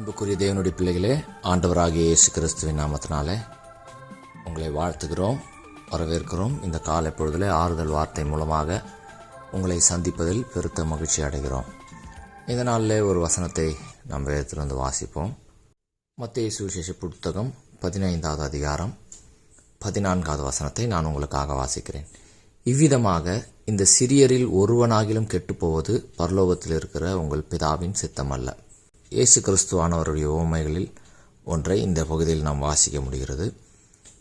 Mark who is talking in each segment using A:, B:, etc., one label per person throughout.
A: அன்புக்குரிய தேவனுடைய பிள்ளைகளே, ஆண்டவராகிய இயேசு கிறிஸ்துவின் நாமத்தினாலே உங்களை வாழ்த்துகிறோம், வரவேற்கிறோம். இந்த காலை பொழுதிலே ஆறுதல் வார்த்தை மூலமாக உங்களை சந்திப்பதில் பெருத்த மகிழ்ச்சி அடைகிறோம். இந்த நாளிலே ஒரு வசனத்தை நாம் வேதத்திலிருந்து வாசிப்போம். மத்தேயு சுவிசேஷ புத்தகம் 15வது அதிகாரம் 14வது வசனத்தை நான் உங்களுக்காக வாசிக்கிறேன். இவ்விதமாக இந்த சிறியரில் ஒருவனாகிலும் கெட்டுப்போவது பரலோகத்தில் இருக்கிற உங்கள் பிதாவின் சித்தமல்ல. இயேசு கிறிஸ்துவானவருடைய உவமைகளில் ஒன்றை இந்த பகுதியில் நாம் வாசிக்க முடிகிறது.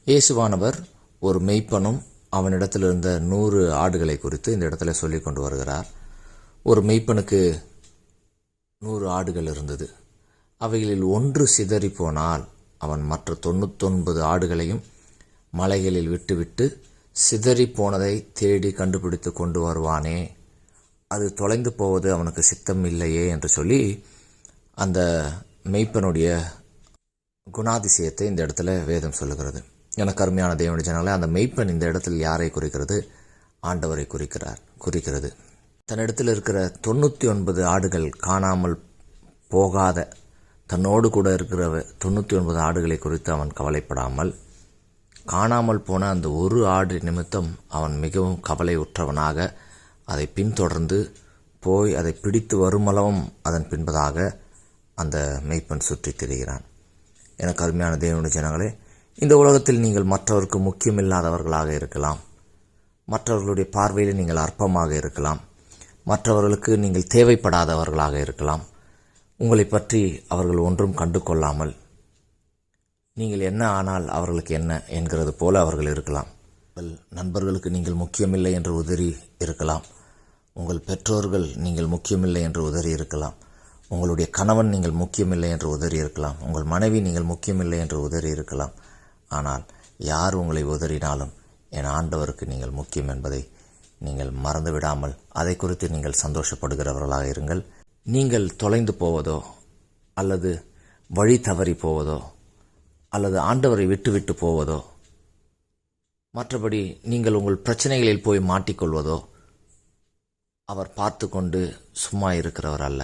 A: இயேசுவானவர் ஒரு மெய்ப்பனும் அவனிடத்தில் இருந்த 100 ஆடுகளை குறித்து இந்த இடத்துல சொல்லிக் கொண்டு வருகிறார். ஒரு மெய்ப்பனுக்கு 100 ஆடுகள் இருந்தது. அவைகளில் ஒன்று சிதறி போனால் அவன் மற்ற 99 ஆடுகளையும் மலைகளில் விட்டுவிட்டு சிதறி போனதை தேடி கண்டுபிடித்து கொண்டு வருவானே, அது தொலைந்து போவது அவனுக்கு சித்தம் இல்லையே என்று சொல்லி அந்த மெய்ப்பனுடைய குணாதிசயத்தை இந்த இடத்துல வேதம் சொல்லுகிறது. எனக்கு அருமையான தேவனுடைய ஜனங்களே, அந்த மெய்ப்பன் இந்த இடத்தில் யாரை குறிக்கிறது? ஆண்டவரை குறிக்கிறது. தன்னிடத்தில் இருக்கிற 99 ஆடுகள் காணாமல் போகாத, தன்னோடு கூட இருக்கிற 99 ஆடுகளை குறித்து அவன் கவலைப்படாமல், காணாமல் போன அந்த ஒரு ஆடு நிமித்தம் அவன் மிகவும் கவலை உற்றவனாக அதை பின்தொடர்ந்து போய் அதை பிடித்து வருமளவும் அதன் பின்பதாக அந்த மெய்ப்பன் சுற்றித் திரிகிறான். எனக்கு அருமையான தேவனுடைய ஜனங்களே, இந்த உலகத்தில் நீங்கள் மற்றவருக்கு முக்கியமில்லாதவர்களாக இருக்கலாம், மற்றவர்களுடைய பார்வையில் நீங்கள் அற்பமாக இருக்கலாம், மற்றவர்களுக்கு நீங்கள் தேவைப்படாதவர்களாக இருக்கலாம். உங்களை பற்றி அவர்கள் ஒன்றும் கண்டு கொள்ளாமல் நீங்கள் என்ன ஆனால் அவர்களுக்கு என்ன என்கிறது போல அவர்கள் இருக்கலாம். உங்கள் நண்பர்களுக்கு நீங்கள் முக்கியமில்லை என்று உதறி இருக்கலாம். உங்கள் பெற்றோர்கள் நீங்கள் முக்கியமில்லை என்று உதறி இருக்கலாம். உங்களுடைய கணவன் நீங்கள் முக்கியமில்லை என்று உதறி இருக்கலாம். உங்கள் மனைவி நீங்கள் முக்கியமில்லை என்று உதறி இருக்கலாம். ஆனால் யார் உங்களை உதறினாலும் என் ஆண்டவருக்கு நீங்கள் முக்கியம் என்பதை நீங்கள் மறந்துவிடாமல் அதை குறித்து நீங்கள் சந்தோஷப்படுகிறவர்களாக இருங்கள். நீங்கள் தொலைந்து போவதோ அல்லது வழி தவறி போவதோ அல்லது ஆண்டவரை விட்டுவிட்டு போவதோ, மற்றபடி நீங்கள் உங்கள் பிரச்சனைகளில் போய் மாட்டிக்கொள்வதோ அவர் பார்த்து கொண்டு சும்மா இருக்கிறவர் அல்ல.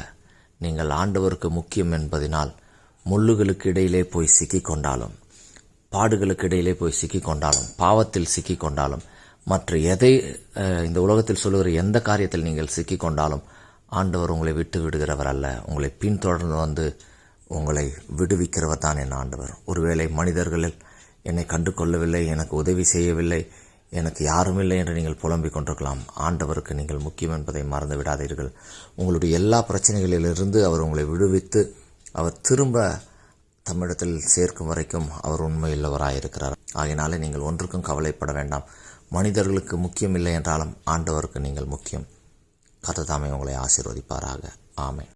A: நீங்கள் ஆண்டவருக்கு முக்கியம் என்பதினால் முள்ளுகளுக்கு இடையிலே போய் சிக்கிக்கொண்டாலும், பாடுகளுக்கு இடையிலே போய் சிக்கிக்கொண்டாலும், பாவத்தில் சிக்கிக்கொண்டாலும், மற்ற எதை இந்த உலகத்தில் சொல்லுகிற எந்த காரியத்தில் நீங்கள் சிக்கிக்கொண்டாலும் ஆண்டவர் உங்களை விட்டு விடுகிறவர் அல்ல. உங்களை பின்தொடர்ந்து வந்து உங்களை விடுவிக்கிறவர் தான் என் ஆண்டவர். ஒருவேளை மனிதர்களில் என்னை கண்டு கொள்ளவில்லை, எனக்கு உதவி செய்யவில்லை, எனக்கு யாரும் இல்லை என்று நீங்கள் புலம்பிக் கொண்டிருக்கலாம். ஆண்டவருக்கு நீங்கள் முக்கியம் என்பதை மறந்து விடாதீர்கள். உங்களுடைய எல்லா பிரச்சனைகளிலிருந்து அவர் உங்களை விடுவித்து அவர் திரும்ப தம்மிடத்தில் சேர்க்கும் வரைக்கும் அவர் உண்மையுள்ளவராயிருக்கிறார். ஆகையினாலே நீங்கள் ஒன்றுக்கும் கவலைப்பட வேண்டாம். மனிதர்களுக்கு முக்கியம் இல்லை என்றாலும் ஆண்டவருக்கு நீங்கள் முக்கியம். கர்த்தர் தாமே உங்களை ஆசீர்வதிப்பாராக. ஆமென்.